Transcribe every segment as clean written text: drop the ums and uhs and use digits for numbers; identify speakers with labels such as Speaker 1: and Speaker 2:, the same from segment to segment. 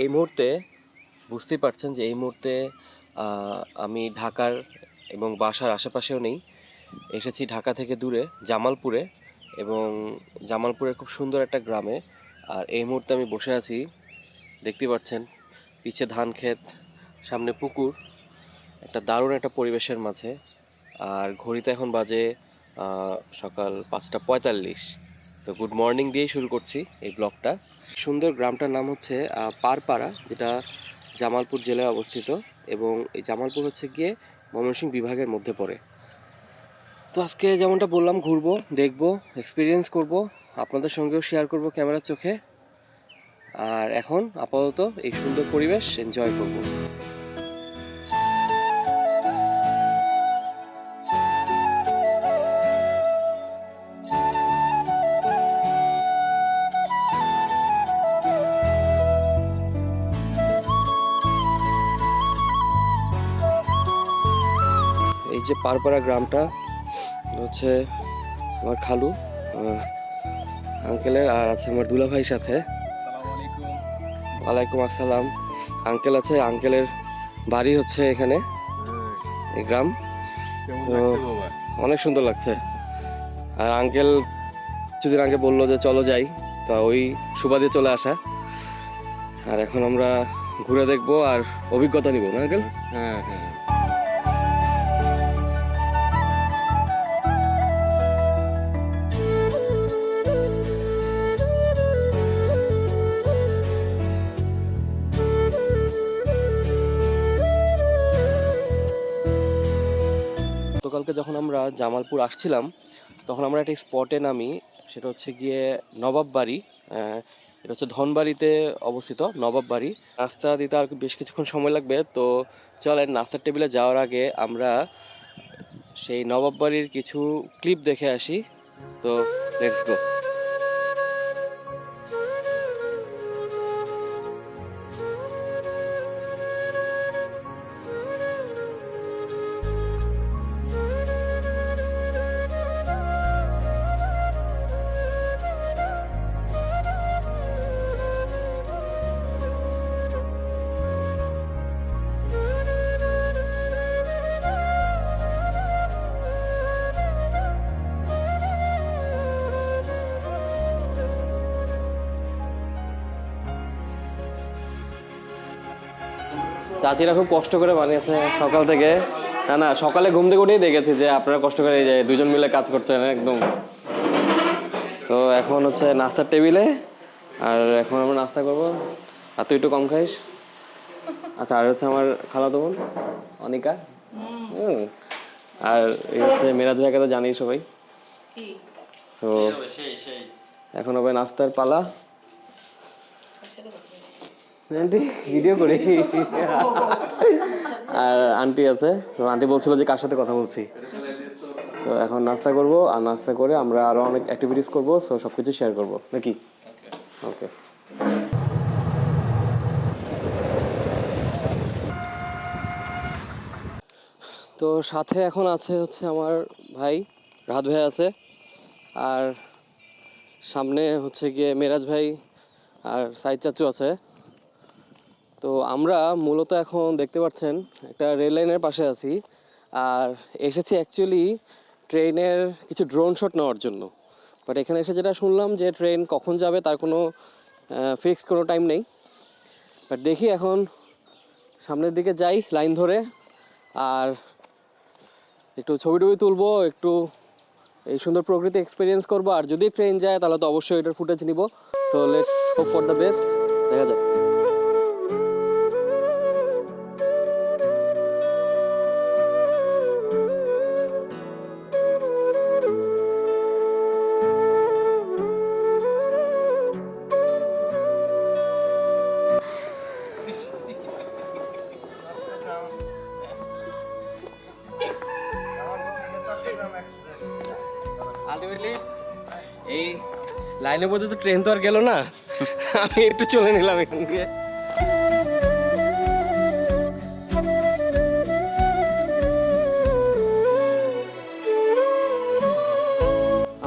Speaker 1: এই মুহূর্তে বুঝতেই পারছেন যে এই মুহূর্তে আমি ঢাকার এবং বাসার আশেপাশেও নেই। এসেছি ঢাকা থেকে দূরে জামালপুরে, এবং জামালপুরের খুব সুন্দর একটা গ্রামে। আর এই মুহূর্তে আমি বসে আছি, দেখতেই পাচ্ছেন পিছে ধান ক্ষেত, সামনে পুকুর, একটা দারুণ একটা পরিবেশের মাঝে। আর ঘড়িতে এখন বাজে সকাল 5:45। তো গুড মর্নিং দিয়েই শুরু করছি এই ব্লগটা। সুন্দর গ্রামটার নাম হচ্ছে পারপাড়া, যেটা জামালপুর জেলায় অবস্থিত, এবং এই জামালপুর হচ্ছে গিয়ে ময়মনসিংহ বিভাগের মধ্যে পড়ে। তো আজকে যেমনটা বললাম, ঘুরবো, দেখবো, এক্সপিরিয়েন্স করব, আপনাদের সঙ্গেও শেয়ার করব ক্যামেরার চোখে। আর এখন আপাতত এই সুন্দর পরিবেশ এনজয় করব। এই যে পারপাড়া গ্রামটা হচ্ছে আমার খালু আঙ্কেলের, আর আছে আমার দুলাভাইয়ের সাথে। ওয়ালাইকুম আসসালাম। আঙ্কেল আছে, আঙ্কেলের বাড়ি হচ্ছে এখানে, এই গ্রাম। তো অনেক সুন্দর লাগছে। আর আঙ্কেল কিছুদিন আগে বললো যে চলো যাই, তা ওই সুবাদে চলে আসা। আর এখন আমরা ঘুরে দেখবো আর অভিজ্ঞতা নিব, না আঙ্কেল?
Speaker 2: হ্যাঁ হ্যাঁ।
Speaker 1: গতকালকে যখন আমরা জামালপুর আসছিলাম, তখন আমরা একটা স্পটে নামি, সেটা হচ্ছে গিয়ে নবাব বাড়ি। এটা হচ্ছে ধনবাড়িতে অবস্থিত নবাব বাড়ি। নাস্তা দিতে আর বেশ কিছুক্ষণ সময় লাগবে, তো চলেন নাস্তার টেবিলে যাওয়ার আগে আমরা সেই নবাব বাড়ির কিছু ক্লিপ দেখে আসি। তো লেটস গো। চাচিরা খুব কষ্ট করে বানিয়েছে সকাল থেকে। না না, সকালে ঘুম থেকে উঠেই দেখেছি যে আপনারা কষ্ট করে এই যে দুজন মিলে কাজ করছেন একদম। তো এখন হচ্ছে নাস্তার টেবিলে, আর এখন আমরা নাস্তা করবো। আর তুই একটু কম খাইস। আচ্ছা, আর হচ্ছে আমার খালাতো বোন অনিকা। আর এই হচ্ছে মেরাজ ভাইকে তো জানি সবাই। তো এখন হবে নাস্তার পালা। আন্টি ভিডিও করি। আর আন্টি আছে, তো আন্টি বলছিল যে কার সাথে কথা বলছি। তো এখন নাস্তা করব, আর নাস্তা করে আমরা আরো অনেক অ্যাক্টিভিটিস করব, সো সবকিছু শেয়ার করব নাকি? ওকে। তো সাথে এখন আছে হচ্ছে আমার ভাই, রাহাত ভাই আছে, আর সামনে হচ্ছে গিয়ে মেরাজ ভাই আর সাইদ চাচু আছে। তো আমরা মূলত এখন দেখতে পাচ্ছেন একটা রেল লাইনের পাশে আছি, আর এসেছি অ্যাকচুয়ালি ট্রেনের কিছু ড্রোন শট নেওয়ার জন্য। বাট এখানে এসে যেটা শুনলাম যে ট্রেন কখন যাবে তার কোনো ফিক্সড কোনো টাইম নেই। বাট দেখি এখন সামনের দিকে যাই লাইন ধরে, আর একটু ছবি টবি তুলবো, একটু এই সুন্দর প্রকৃতি এক্সপিরিয়েন্স করবো। আর যদি ট্রেন যায় তাহলে তো অবশ্যই এটার ফুটেজ নিব। So let's hope for the best, দেখা যাক। আলটিমেটলি এই লাইনের মধ্যে তো ট্রেন তো আর গেল না, আমি একটু চলে নিলাম এখান দিয়ে।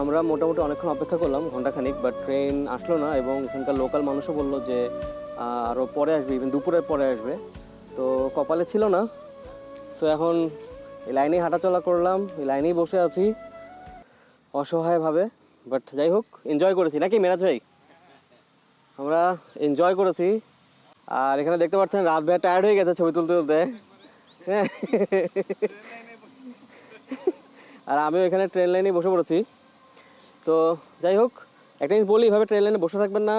Speaker 1: আমরা মোটামুটি অনেকক্ষণ অপেক্ষা করলাম, ঘন্টাখানিক, বাট ট্রেন আসলো না। এবং এখানকার লোকাল মানুষও বললো যে
Speaker 2: আরও পরে আসবে, ইভেন দুপুরের পরে আসবে। তো কপালে ছিল না। সো এখন এই লাইনেই হাঁটাচলা করলাম, এই লাইনেই বসে আছি অসহায়ভাবে। বাট যাই হোক, এনজয় করেছি নাকি মেরাজ ভাই? আমরা এনজয় করেছি। আর এখানে দেখতে পাচ্ছেন রাত ভাই টায়ার্ড হয়ে গেছে ছবি তুলতে তুলতে। হ্যাঁ, আর আমিও এখানে ট্রেন লাইনে বসে পড়েছি। তো যাই হোক, একটা জিনিস বলি, এইভাবে ট্রেন লাইনে বসে থাকবেন না।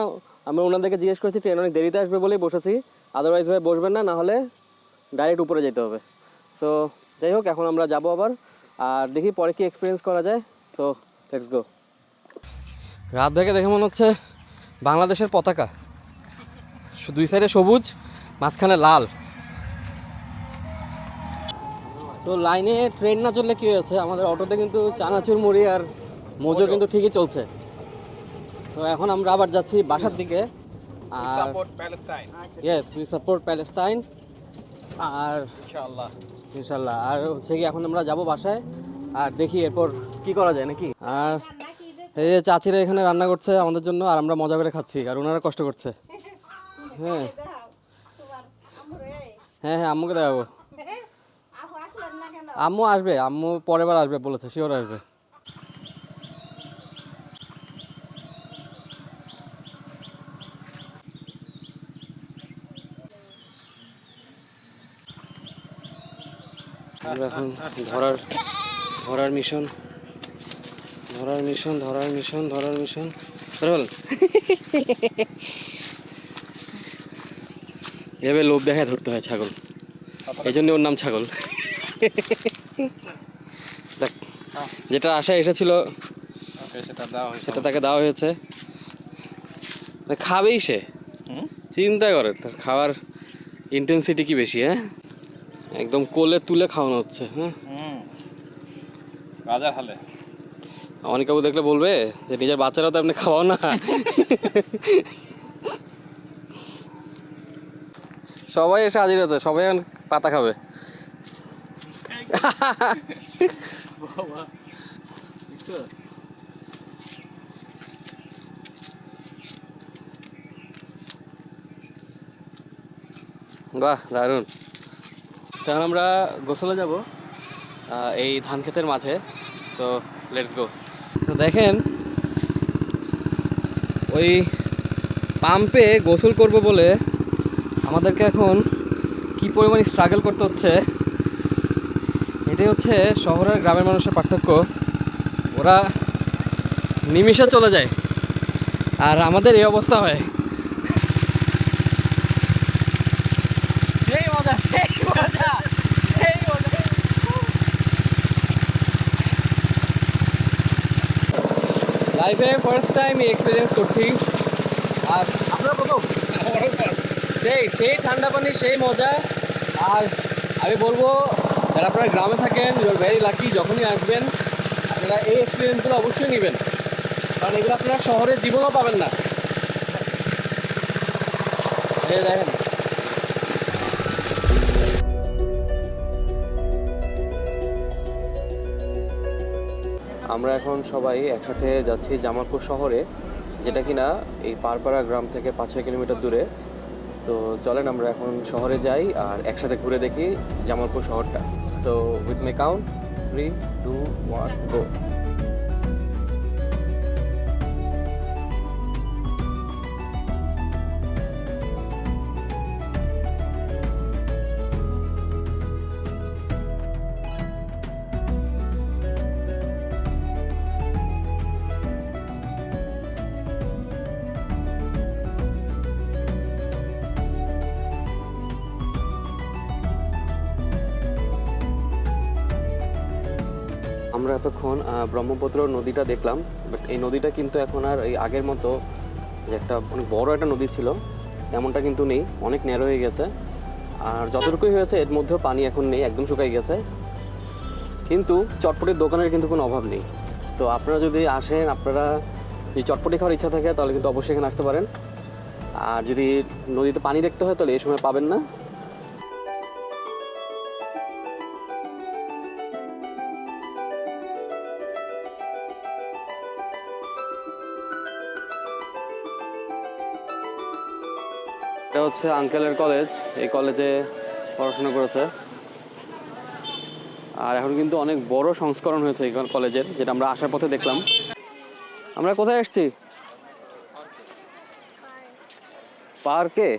Speaker 2: আমি ওনাদেরকে জিজ্ঞেস করেছি, ট্রেন অনেক দেরিতে আসবে বলেই বসেছি, আদারওয়াইজ ভাবে বসবেন না, নাহলে ডাইরেক্ট উপরে যেতে হবে। সো যাই হোক, এখন আমরা যাবো আবার, আর দেখি পরে কি এক্সপিরিয়েন্স করা যায়। So let's go. রাত ভাইকে দেখে মনে হচ্ছে বাংলাদেশের পতাকা, দুই সাইডে সবুজ, মাঝখানে লাল। তো লাইনে ট্রেন না চললে কী হয়েছে, আমাদের অটোতে কিন্তু চানাচুর মুড়ি আর মোজো কিন্তু ঠিকই চলছে। তো এখন আমরা আবার যাচ্ছি বাসার দিকে। আর ইয়েস, উই সাপোর্ট প্যালেস্টাইন। আর ইনশাল্লাহ আর হচ্ছে কি, এখন আমরা যাব বাসায়, আর দেখি এরপর কি করা যায় নাকি। আর এই যে চাচিরা এখানে রান্না করছে আমাদের জন্য, আর আমরা মজা করে খাচ্ছি, আর ওনারা কষ্ট করছে। হ্যাঁ হ্যাঁ হ্যাঁ, আম্মুকে দেখাবো। আম্মু আসবে, আম্মু পরের বার আসবে বলেছে, শিওর আসবে। এখন ধরার মিশন এভাবে লোভ দেখায় ধরতে হয় ছাগল, এই জন্য ওর নাম ছাগল। দেখ, যেটা আশায় এসেছিল সেটা তাকে দেওয়া হয়েছে, খাবেই সে, চিন্তা করে তার খাওয়ার ইন্টেন্সিটি কি বেশি। হ্যাঁ, একদম কোলে তুলে খাওয়ানো হচ্ছে। হ্যাঁ,
Speaker 3: রাজার হালে
Speaker 2: অনেক কাকু দেখলে বলবে যে নিজের বাচ্চারাও তো আপনি খাওয়াও না। সবাই এসে হাজির হতে, সবাই এখন পাতা খাবে। বাহ, দারুণ। তখন আমরা গোসলে যাব এই ধান ক্ষেতের মাঝে। তো লেটস গো। তো দেখেন, ওই পাম্পে গোসল করব বলে আমাদেরকে এখন কি পরিমাণ স্ট্রাগল করতে হচ্ছে। এটাই হচ্ছে শহরের গ্রামের মানুষের পার্থক্য। ওরা নিমিষে চলে যায়, আর আমাদের এই অবস্থা হয়। লাইফে ফার্স্ট টাইম এক্সপিরিয়েন্স করছি, আর আপনারা প্রথম। সেই ঠান্ডা পানি, সেই মজা। আর আমি বলবো, যারা আপনারা গ্রামে থাকেন, ইউ আর ভেরি লাকি, যখনই আসবেন আপনারা এই এক্সপিরিয়েন্সগুলো অবশ্যই নেবেন, কারণ এগুলো আপনারা শহরের জীবনেও পাবেন না। দেখেন, আমরা এখন সবাই একসাথে যাচ্ছি জামালপুর শহরে, যেটা কিনা এই পারপাড়া গ্রাম থেকে 5-6 কিলোমিটার দূরে। তো চলেন আমরা এখন শহরে যাই আর একসাথে ঘুরে দেখি জামালপুর শহরটা। সো উইথ মাই কাউন্ট 3, 2, 1, গো। আমরা এতক্ষণ ব্রহ্মপুত্র নদীটা দেখলাম, বাট এই নদীটা কিন্তু এখন আর এই আগের মতো যে একটা অনেক বড় একটা নদী ছিল তেমনটা কিন্তু নেই, অনেক ন্যারো হয়ে গেছে। আর যতটুকুই হয়েছে এর মধ্যেও পানি এখন নেই, একদম শুকাই গেছে। কিন্তু চটপটির দোকানের কিন্তু কোনো অভাব নেই। তো আপনারা যদি আসেন, আপনারা যদি চটপটি খাওয়ার ইচ্ছা থাকে তাহলে কিন্তু অবশ্যই এখানে আসতে পারেন। আর যদি নদীতে পানি দেখতে হয় তাহলে এই সময় পাবেন না। হচ্ছে আঙ্কেলের কলেজ, এই কলেজে পড়াশোনা করেছে। আর এখন কিন্তু অনেক বড় সংস্করণ হয়েছে এই কলেজের, যেটা আমরা আসার পথে দেখলাম। আমরা কোথায় এসেছি? পার্কে।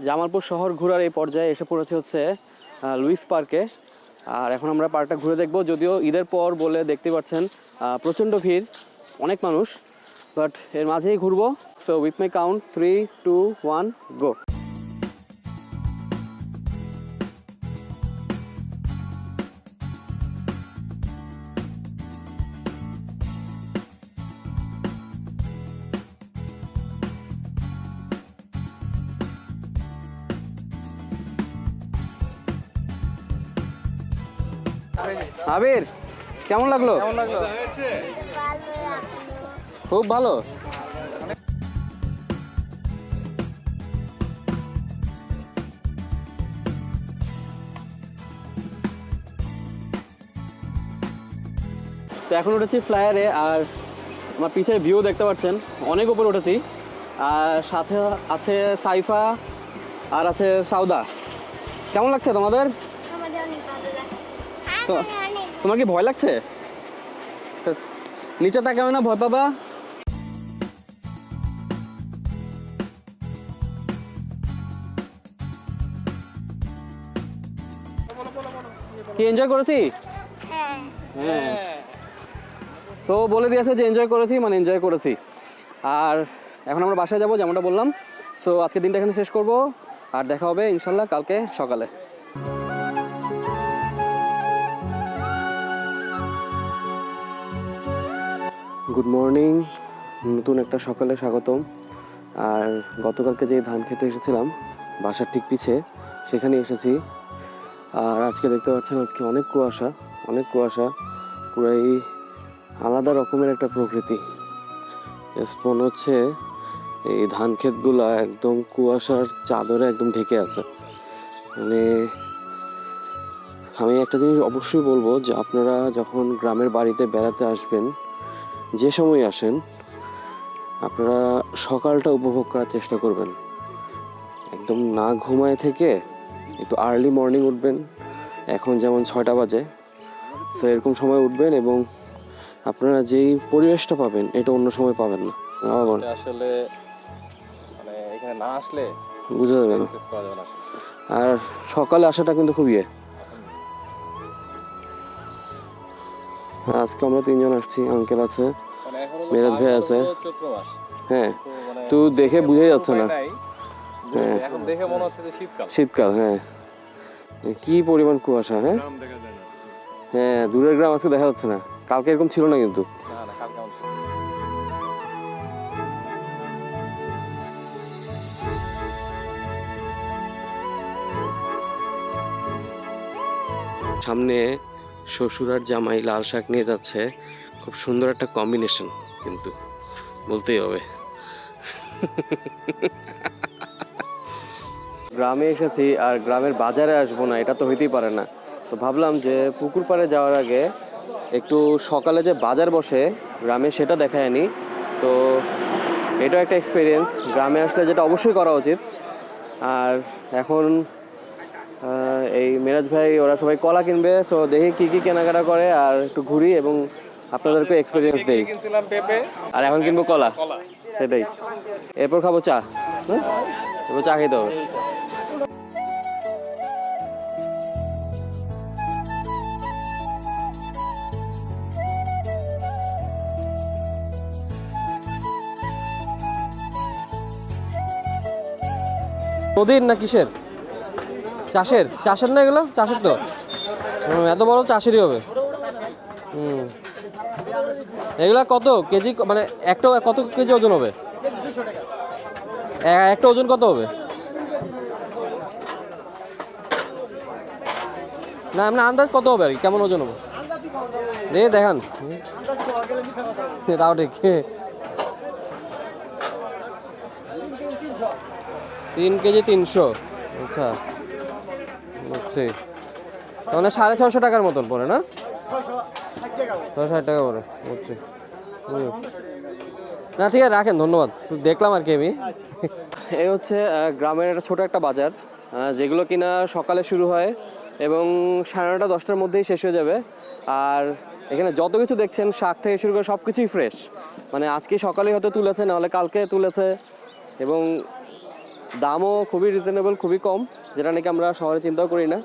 Speaker 2: জামালপুর শহর ঘোরার এই পর্যায়ে এসে পড়েছে হচ্ছে লুইস পার্কে। আর এখন আমরা পার্কটা ঘুরে দেখব। যদিও ঈদের পর বলে দেখতে পাচ্ছেন প্রচণ্ড ভিড়, অনেক মানুষ, বাট এর মাঝেই ঘুরবো। সো উইথ মাই কাউন্ট 3, 2, 1 গো। আবির, কেমন লাগলো? খুব ভালো। তো এখন উঠেছি ফ্লায়ারে, আর আমার পিছের ভিউ দেখতে পাচ্ছেন, অনেক উপরে উঠেছি। আর সাথে আছে সাইফা আর আছে সাউদা। কেমন লাগছে তোমাদের? তো তোমার কি ভয় লাগছে? তো নিচে তাকাবে না, ভয় পাবা। কি এনজয় করেছি? হ্যাঁ, সো বলে দিয়েছে যে এনজয় করেছি মানে এনজয় করেছি। আর এখন আমরা বাসায় যাবো, যেমনটা বললাম। সো আজকে দিনটা এখানে শেষ করব, আর দেখা হবে ইনশাল্লাহ কালকে সকালে। গুড মর্নিং, নতুন একটা সকালে স্বাগতম। আর গতকালকে যে ধান খেতে এসেছিলাম বাসার ঠিক পিছে, সেখানে এসেছি। আর আজকে দেখতে পাচ্ছেন আজকে অনেক কুয়াশা, পুরাই আলাদা রকমের একটা প্রকৃতি। জাস্ট মনে হচ্ছে এই ধান ক্ষেতগুলো একদম কুয়াশার চাদরে একদম ঢেকে আছে। মানে আমি একটা জিনিস অবশ্যই বলবো যে আপনারা যখন গ্রামের বাড়িতে বেড়াতে আসবেন, যে সময় আসেন, আপনারা সকালটা উপভোগ করার চেষ্টা করবেন। একদম না ঘুমায় থেকে একটু আর্লি মর্নিং উঠবেন। এখন যেমন 6টা বাজে, তো এরকম সময় উঠবেন এবং আপনারা যেই পরিবেশটা পাবেন এটা অন্য সময় পাবেন না।
Speaker 1: আসলে মানে এখানে না আসলে
Speaker 2: বুঝা যাবে না। আর সকালে আসাটা কিন্তু খুব আজকে আমরা 3 জন আসছি, আঙ্কেল আছে, মেরাজ ভাই আছে। হ্যাঁ, তো দেখে বুঝাই যাচ্ছে না। হ্যাঁ,
Speaker 1: এখন দেখে মনে হচ্ছে যে
Speaker 2: শীতকাল। হ্যাঁ, কি পরিমাণ কুয়াশা। হ্যাঁ, দূরের গ্রাম আজকে দেখা যাচ্ছে না। কালকে এরকম ছিল না কিন্তু। সামনে শ্বশুর আর জামাই লাল শাক নিয়ে যাচ্ছে। খুব সুন্দর একটা কম্বিনেশন কিন্তু বলতেই হবে। গ্রামে এসেছি আর গ্রামের বাজারে আসবো না, এটা তো হইতেই পারে না। তো ভাবলাম যে পুকুর পাড়ে যাওয়ার আগে একটু সকালে যে বাজার বসে গ্রামে সেটা দেখায় আনি। তো এটাও একটা এক্সপিরিয়েন্স, গ্রামে আসলে যেটা অবশ্যই করা উচিত। আর এখন এই মেরাজ ভাই ওরা সবাই কলা কিনবে, সো দেখি কি কি কেনাকাটা করে আর একটু ঘুরি এবং আপনাদেরকে এক্সপিরিয়েন্স দেই। আর এখন কিনবো কলা, সেটাই। এরপর খাবো চা। এরপর চা খেতে হবে। নদীর না কিসের? চাষের না এগুলো? চাষের তো, এত বড় চাষেরই হবে। এগুলা কত কেজি, মানে একটা কত কেজি ওজন হবে? একটা ওজন কত হবে? না এমনি আন্দাজ কত হবে আর কি, কেমন ওজন হবে দেখান। তাও ঠিক। 3 কেজি 300। আচ্ছা, বুঝছি। তাহলে 650 টাকার মতন পড়ে না? 660 টাকা পড়ে, বুঝছি। না ঠিক আছে, রাখেন, ধন্যবাদ। দেখলাম আর কি আমি। এই হচ্ছে গ্রামের একটা ছোট একটা বাজার, যেগুলো কিনা সকালে শুরু হয় এবং 9:30 10টার মধ্যেই শেষ হয়ে যাবে। আর এখানে যত কিছু দেখছেন, শাক থেকে শুরু করে সব কিছুই ফ্রেশ, মানে আজকে সকালেই হয়তো তুলেছে, নাহলে কালকে তুলেছে। এবং দামও খুবই রিজনেবল, খুবই কম, যেটা নাকি আমরা শহরে চিন্তাও করি না।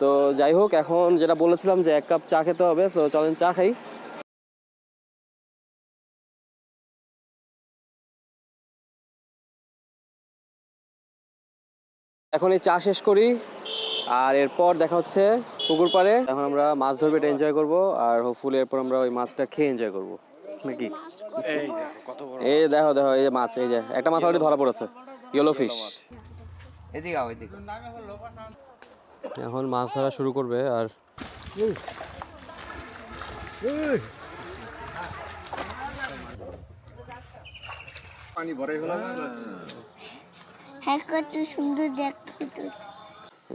Speaker 2: তো যাই হোক, এখন যেটা বলেছিলাম যে 1 কাপ চা খেতে হবে, সো চলেন চা খাই। এখন এই চা শেষ করি, আর এরপর দেখা হচ্ছে পুকুর পাড়ে। এখন আমরা মাছ ধরবে, এটা এনজয় করবো, আর হোপফুলি এরপর আমরা ওই মাছটা খেয়ে এনজয় করবো নাকি। এই দেখো দেখো, এই যে মাছ, এই যে একটা মাছ অলরেডি ধরা পড়েছে, ইয়েলো ফিশ।
Speaker 3: এদিকে আও, এদিকে।
Speaker 2: এখন মাছ ধরা শুরু করবে। আর
Speaker 3: পানি ভরে ফেলা।
Speaker 4: হ্যাঁ, কত সুন্দর দেখতে তো।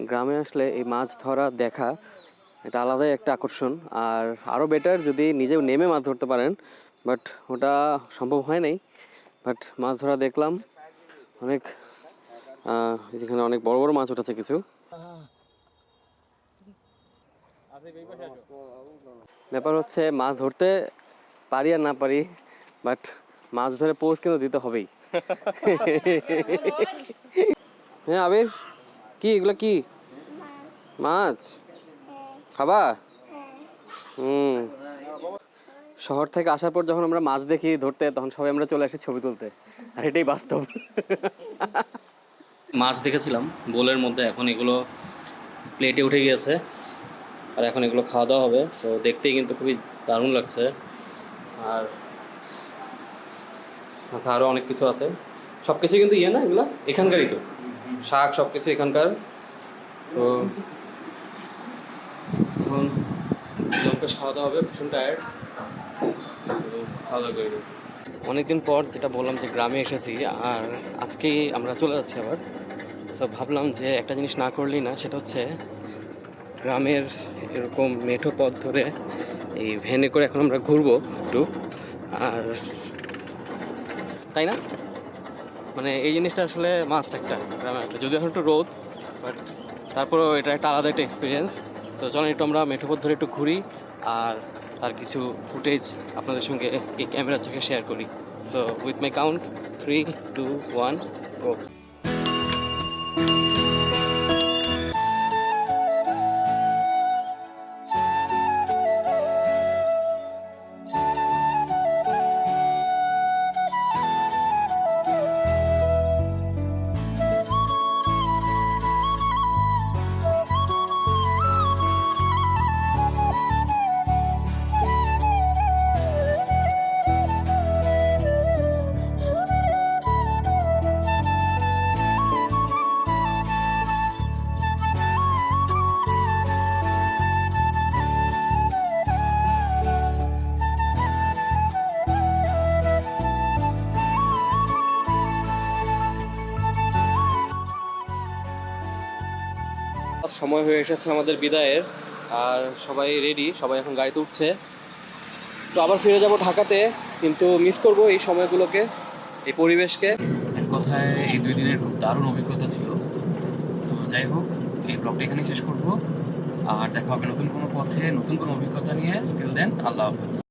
Speaker 2: গ্রামে আসলে এই মাছ ধরা দেখা, এটা আলাদাই একটা আকর্ষণ। আর আরও বেটার যদি নিজে নেমে মাছ ধরতে পারেন, বাট ওটা সম্ভব হয় নাই। বাট মাছ ধরা দেখলাম অনেক, যেখানে অনেক বড় বড় মাছ উঠেছে কিছু। ব্যাপার হচ্ছে মাছ ধরতে পারি আর না পারি, বাট মাছ ধরে পোজ কিন্তু দিতে হবেই। হ্যাঁ আবির, কি এগুলো কি মাছ খাবা? শহর থেকে আসার পর যখন আমরা মাছ দেখি ধরতে, তখন সবাই আমরা চলে আসি ছবি তুলতে, আর এটাই বাস্তব। মাছ দেখেছিলাম বোলের মধ্যে, এখন এগুলো প্লেটে উঠে গিয়েছে, আর এখন এগুলো খাওয়া দাওয়া হবে। তো দেখতেই কিন্তু খুবই দারুণ লাগছে। আর আরও অনেক কিছু আছে, সব কিছু কিন্তু ইয়ে না, এগুলো এখানকারই, তো শাক সব কিছু এখানকার। তো এখন লোককে খাওয়া দাওয়া হবে, ভীষণ টায়ার্ড, খাওয়া দাওয়া করি। অনেকদিন পর যেটা বললাম যে গ্রামে এসেছি, আর আজকেই আমরা চলে যাচ্ছি আবার। তো ভাবলাম যে একটা জিনিস না করলেই না, সেটা হচ্ছে গ্রামের এরকম মেঠো পথ ধরে এই ভ্যানে করে এখন আমরা ঘুরবো একটু। আর তাই না, মানে এই জিনিসটা আসলে মাস্ট একটা গ্রামে একটা, যদিও এখন একটু রোদ, বাট তারপরেও এটা একটা আলাদা একটা এক্সপিরিয়েন্স। তো চলেন একটু আমরা মেঠো পথ ধরে একটু ঘুরি, আর তার কিছু ফুটেজ আপনাদের সঙ্গে এই ক্যামেরা থেকে শেয়ার করি। সো উইথ মাই কাউন্ট 3, 2, 1 গো। সময় হয়ে এসেছে আমাদের বিদায়ের, আর সবাই রেডি, সবাই এখন গাড়িতে উঠছে। তো আবার ফিরে যাব ঢাকাতে, কিন্তু মিস করব এই সময়গুলোকে, এই পরিবেশকে। এক কথায় এই 2 দিনের খুব দারুণ অভিজ্ঞতা ছিল। তো যাই হোক, এই ব্লগটা এখানে শেষ করব, আর দেখা হবে নতুন কোনো পথে, নতুন কোনো অভিজ্ঞতা নিয়ে। টিল দেন, আল্লাহ হাফেজ।